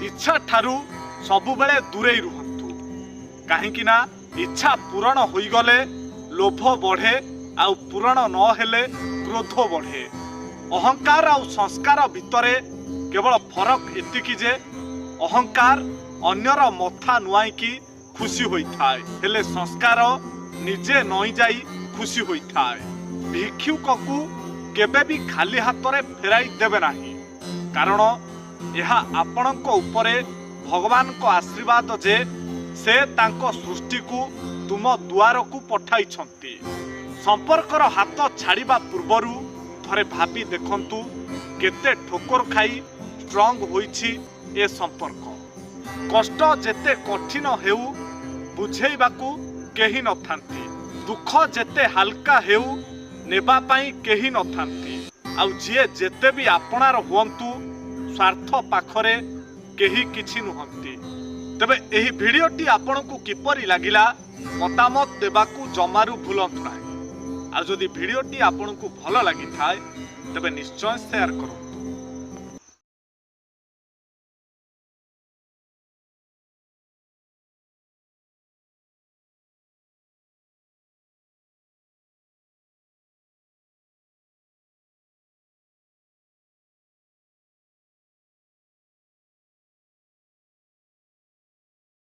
इच्छा ठारू सबुबेले दूरेई रुहंतु काहेकि ना इच्छा पूरण होई गले लोभ बढ़े आउ पूरण न हेले क्रोध बढ़े। अहंकार आउ संस्कार भितरे केवल फरक एतिकी जे अहंकार अन्यर मथा नुआईकी खुशी होइथाए हेले संस्कार निजे नई जाई खुशी होइथाए। भिक्षुक को केबे भी खाली हाथ रे फेराई देबे नाही कारण यह आपणक उपरे भगवान को आशीर्वाद जे से तांको सृष्टि को तुम दुआर को पठाई छंती। संपर्कर हाथ छाड़िबा पूर्वरु थरे भाबी देखंतु केते ठोकर खाई स्ट्रॉन्ग होईछि ए संपर्क। कष्ट जेते कठिन हेउ बुझेइबाकू केही नथांती दुख जेते हल्का हेउ नेबा पाई केही नथांती आउ जिए जेते भी आपणार हुअंतु स्वार्थ पाखरे केही किछि नुहंती। तबे एही भिडियोटी आपनकू किपरि लागिला मतामत देबाकू जमारू भूलंतु नाही। आ जदि भिडियोटी आपनकू भल लागि थाए तबे निश्चय शेयर करो।